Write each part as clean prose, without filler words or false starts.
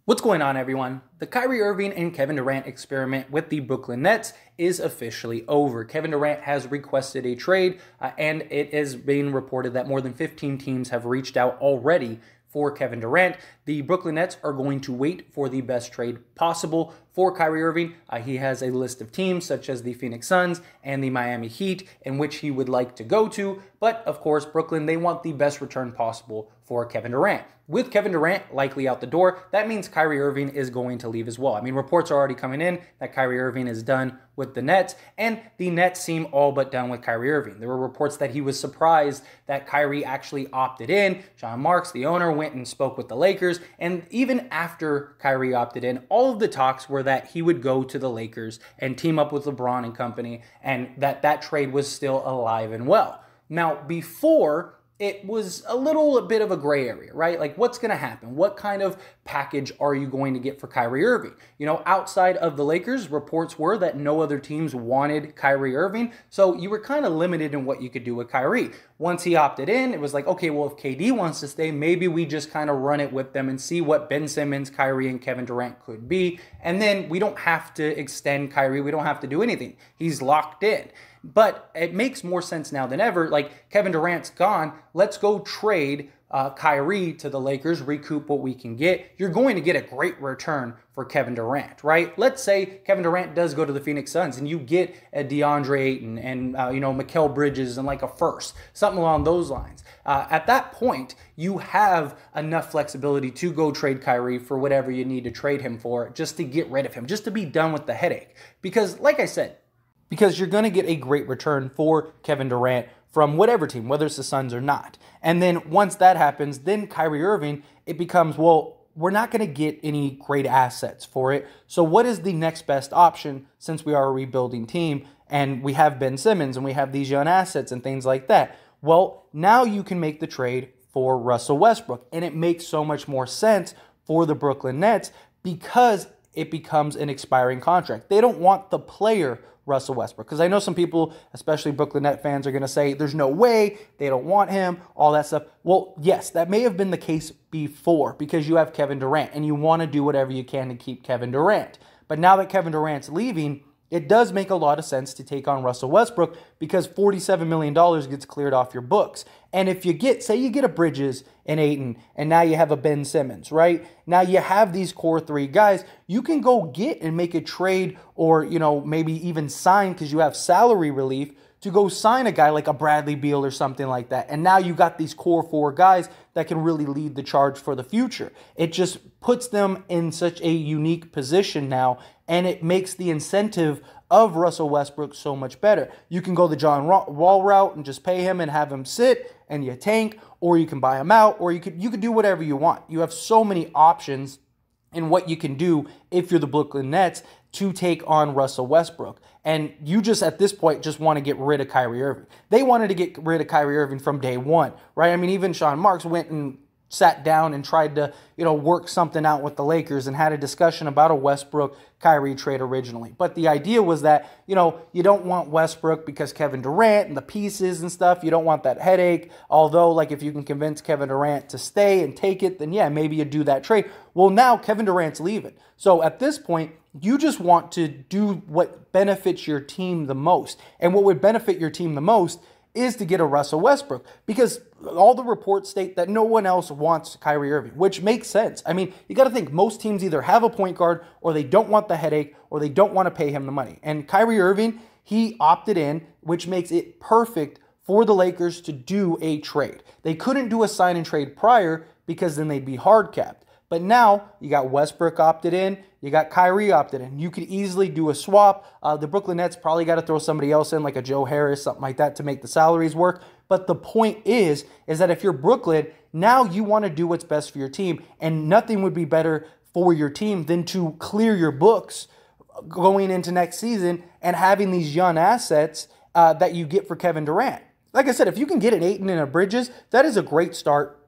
What's going on, everyone? The Kyrie Irving and Kevin Durant experiment with the Brooklyn Nets is officially over. Kevin Durant has requested a trade, and it is being reported that more than 15 teams have reached out already for Kevin Durant. The Brooklyn Nets are going to wait for the best trade possible for Kyrie Irving. He has a list of teams such as the Phoenix Suns and the Miami Heat in which he would like to go to. But of course, Brooklyn, they want the best return possible for Kevin Durant. With Kevin Durant likely out the door, that means Kyrie Irving is going to leave as well. I mean, reports are already coming in that Kyrie Irving is done with the Nets, and the Nets seem all but done with Kyrie Irving. There were reports that he was surprised that Kyrie actually opted in. John Marks, the owner, went and spoke with the Lakers, and even after Kyrie opted in, all of the talks were that he would go to the Lakers and team up with LeBron and company, and that trade was still alive and well. Now, before, it was a little bit of a gray area, right? Like, what's going to happen? What kind of package are you going to get for Kyrie Irving? You know, outside of the Lakers, reports were that no other teams wanted Kyrie Irving, so you were kind of limited in what you could do with Kyrie. Once he opted in, it was like, okay, well, if KD wants to stay, maybe we just kind of run it with them and see what Ben Simmons, Kyrie, and Kevin Durant could be, and then we don't have to extend Kyrie. We don't have to do anything. He's locked in. But it makes more sense now than ever. Like, Kevin Durant's gone. Let's go trade Kyrie to the Lakers, recoup what we can get. You're going to get a great return for Kevin Durant, right? Let's say Kevin Durant does go to the Phoenix Suns and you get a DeAndre Ayton and, Mikal Bridges and like a first, something along those lines. At that point, you have enough flexibility to go trade Kyrie for whatever you need to trade him for, just to get rid of him, just to be done with the headache. Because, like I said, because you're going to get a great return for Kevin Durant from whatever team, whether it's the Suns or not. And then once that happens, then Kyrie Irving, it becomes, well, we're not going to get any great assets for it. So what is the next best option since we are a rebuilding team and we have Ben Simmons and we have these young assets and things like that? Well, now you can make the trade for Russell Westbrook. And it makes so much more sense for the Brooklyn Nets because it becomes an expiring contract. They don't want the player Russell Westbrook. Because I know some people, especially Brooklyn Net fans, are going to say, there's no way, they don't want him, all that stuff. Well, yes, that may have been the case before because you have Kevin Durant and you want to do whatever you can to keep Kevin Durant. But now that Kevin Durant's leaving, it does make a lot of sense to take on Russell Westbrook because $47 million gets cleared off your books. And if you get, say you get a Bridges and Ayton, and now you have a Ben Simmons, right? Now you have these core three guys, you can go get and make a trade or, maybe even sign because you have salary relief to go sign a guy like a Bradley Beal or something like that. And now you got these core four guys that can really lead the charge for the future. It just puts them in such a unique position now, and it makes the incentive of Russell Westbrook so much better. You can go the John Wall route and just pay him and have him sit and you tank, or you can buy him out, or you could do whatever you want. You have so many options in what you can do if you're the Brooklyn Nets to take on Russell Westbrook. And you just, at this point, just want to get rid of Kyrie Irving. They wanted to get rid of Kyrie Irving from day one, right? I mean, even Sean Marks went and sat down and tried to, work something out with the Lakers and had a discussion about a Westbrook-Kyrie trade originally. But the idea was that, you don't want Westbrook because Kevin Durant and the pieces and stuff. You don't want that headache. Although, like, if you can convince Kevin Durant to stay and take it, then yeah, maybe you do that trade. Well, now Kevin Durant's leaving. So at this point, you just want to do what benefits your team the most. And what would benefit your team the most is to get a Russell Westbrook, because all the reports state that no one else wants Kyrie Irving, which makes sense. I mean, you got to think most teams either have a point guard or they don't want the headache or they don't want to pay him the money. And Kyrie Irving, he opted in, which makes it perfect for the Lakers to do a trade. They couldn't do a sign and trade prior because then they'd be hard capped. But now you got Westbrook opted in, you got Kyrie opted in. You could easily do a swap. The Brooklyn Nets probably got to throw somebody else in, like a Joe Harris, something like that, to make the salaries work. But the point is that if you're Brooklyn, now you want to do what's best for your team, and nothing would be better for your team than to clear your books going into next season and having these young assets that you get for Kevin Durant. Like I said, if you can get an Ayton and a Bridges, that is a great start.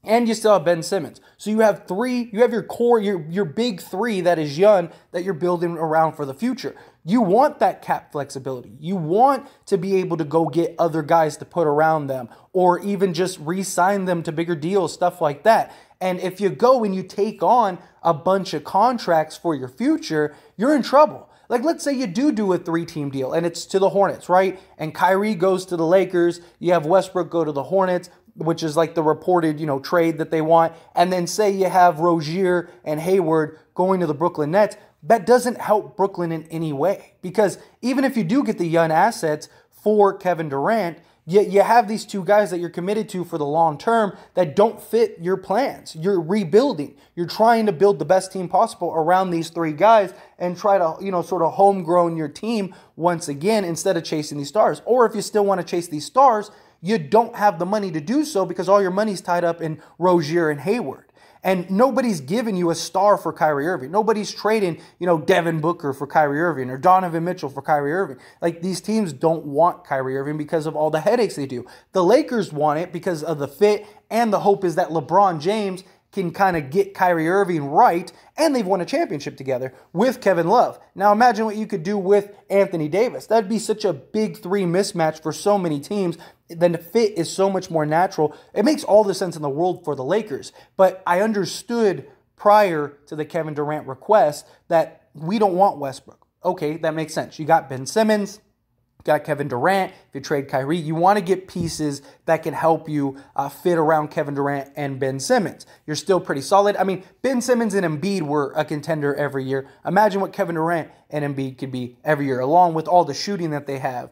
And you still have Ben Simmons. So you have your core, your big three that is young that you're building around for the future. You want that cap flexibility. You want to be able to go get other guys to put around them or even just re-sign them to bigger deals, stuff like that. And if you go and you take on a bunch of contracts for your future, you're in trouble. Like, let's say you do a 3-team deal and it's to the Hornets, right? And Kyrie goes to the Lakers. You have Westbrook go to the Hornets, which is like the reported, trade that they want. And then say you have Rozier and Hayward going to the Brooklyn Nets. That doesn't help Brooklyn in any way, because even if you do get the young assets for Kevin Durant, you have these two guys that you're committed to for the long term that don't fit your plans. You're rebuilding. You're trying to build the best team possible around these 3 guys and try to, sort of homegrown your team once again instead of chasing these stars. Or if you still want to chase these stars, you don't have the money to do so because all your money's tied up in Rozier and Hayward. And nobody's giving you a star for Kyrie Irving. Nobody's trading, Devin Booker for Kyrie Irving or Donovan Mitchell for Kyrie Irving. Like, these teams don't want Kyrie Irving because of all the headaches they do. The Lakers want it because of the fit, and the hope is that LeBron James can kind of get Kyrie Irving right, and they've won a championship together with Kevin Love. Now imagine what you could do with Anthony Davis. That'd be such a big 3 mismatch for so many teams. Then the fit is so much more natural. It makes all the sense in the world for the Lakers. But I understood prior to the Kevin Durant request that we don't want Westbrook. Okay, that makes sense. You got Ben Simmons, got Kevin Durant. If you trade Kyrie, you want to get pieces that can help you fit around Kevin Durant and Ben Simmons. You're still pretty solid. I mean, Ben Simmons and Embiid were a contender every year. Imagine what Kevin Durant and Embiid could be every year, along with all the shooting that they have.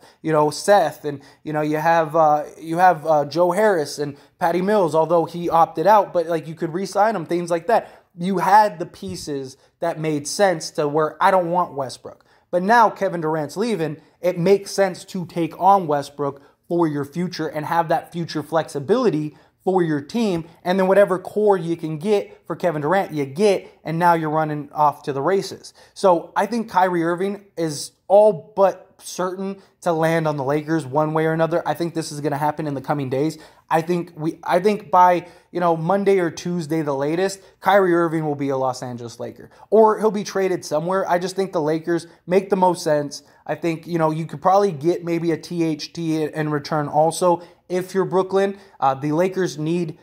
Seth, and you have Joe Harris and Patty Mills, although he opted out, but like you could re-sign him, things like that. You had the pieces that made sense to where I don't want Westbrook. But now Kevin Durant's leaving, it makes sense to take on Westbrook for your future and have that future flexibility for your team. And then whatever core you can get for Kevin Durant, you get, and now you're running off to the races. So I think Kyrie Irving is all but certain to land on the Lakers one way or another. I think this is going to happen in the coming days. I think by Monday or Tuesday the latest, Kyrie Irving will be a Los Angeles Laker, or he'll be traded somewhere. I just think the Lakers make the most sense. I think you could probably get maybe a THT in return also if you're Brooklyn. The Lakers need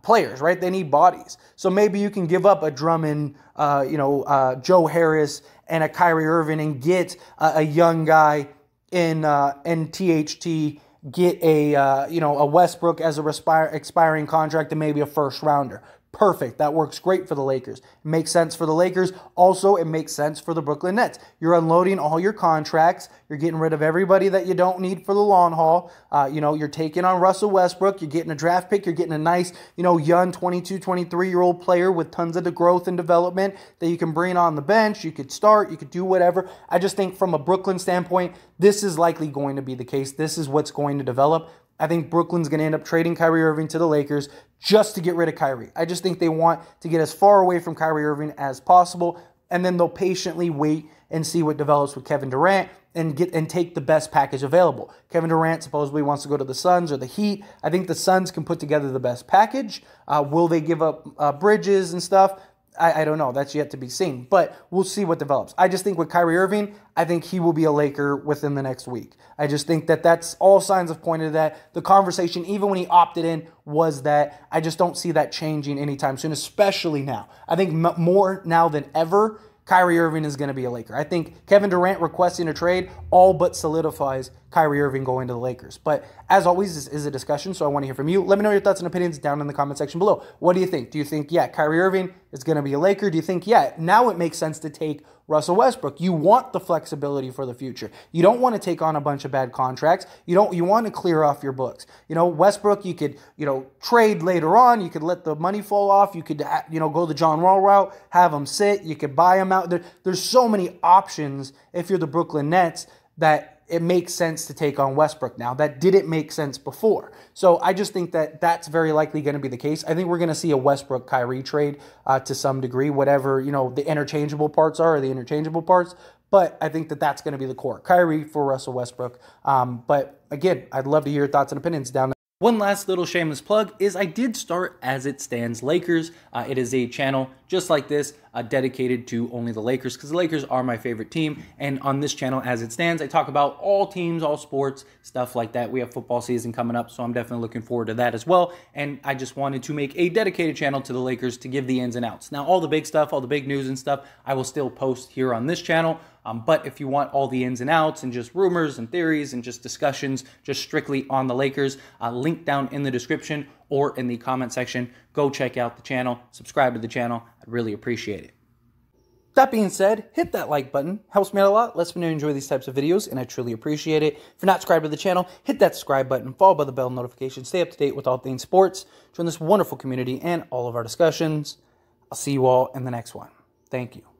players, right? They need bodies. So maybe you can give up a Drummond, Joe Harris, and a Kyrie Irving, and get a young guy in THT. Get a Westbrook as a expiring contract, and maybe a first rounder. Perfect. That works great for the Lakers. It makes sense for the Lakers. Also, it makes sense for the Brooklyn Nets. You're unloading all your contracts. You're getting rid of everybody that you don't need for the long haul. You're taking on Russell Westbrook. You're getting a draft pick. You're getting a nice, young 22, 23-year-old player with tons of the growth and development that you can bring on the bench. You could start. You could do whatever. I just think from a Brooklyn standpoint, this is likely going to be the case. This is what's going to develop. I think Brooklyn's going to end up trading Kyrie Irving to the Lakers just to get rid of Kyrie. I just think they want to get as far away from Kyrie Irving as possible, and then they'll patiently wait and see what develops with Kevin Durant and take the best package available. Kevin Durant supposedly wants to go to the Suns or the Heat. I think the Suns can put together the best package. Will they give up Bridges and stuff? I don't know. That's yet to be seen. But we'll see what develops. I just think with Kyrie Irving, I think he will be a Laker within the next week. I just think that's all signs have pointed to that. The conversation, even when he opted in, was that. I just don't see that changing anytime soon, especially now. I think more now than ever, Kyrie Irving is going to be a Laker. I think Kevin Durant requesting a trade all but solidifies Kyrie Irving going to the Lakers. But as always, this is a discussion, so I want to hear from you. Let me know your thoughts and opinions down in the comment section below. What do you think? Do you think, yeah, Kyrie Irving is going to be a Laker? Do you think, yeah, now it makes sense to take Russell Westbrook? You want the flexibility for the future. You don't want to take on a bunch of bad contracts. You want to clear off your books. Westbrook, you could, trade later on. You could let the money fall off. You could, go the John Wall route, have him sit. You could buy him out. There's so many options if you're the Brooklyn Nets that it makes sense to take on Westbrook now. That didn't make sense before. So I just think that's very likely going to be the case. I think we're going to see a Westbrook-Kyrie trade to some degree, whatever, the interchangeable parts are, or the interchangeable parts. But I think that's going to be the core. Kyrie for Russell Westbrook. But again, I'd love to hear your thoughts and opinions down there. One last little shameless plug is I did start As It Stands Lakers. It is a channel just like this. dedicated to only the Lakers, because the Lakers are my favorite team. And on this channel, as it stands, I talk about all teams, all sports, stuff like that. We have football season coming up, so I'm definitely looking forward to that as well. And I just wanted to make a dedicated channel to the Lakers to give the ins and outs. Now, all the big stuff, all the big news and stuff, I will still post here on this channel. But if you want all the ins and outs and just rumors and theories and just discussions just strictly on the Lakers, link down in the description or in the comment section. Go check out the channel, subscribe to the channel. I'd really appreciate it. That being said, hit that like button. Helps me out a lot, lets me know you enjoy these types of videos, and I truly appreciate it. If you're not subscribed to the channel, hit that subscribe button, followed by the bell notification. Stay up to date with all things sports. Join this wonderful community and all of our discussions. I'll see you all in the next one. Thank you.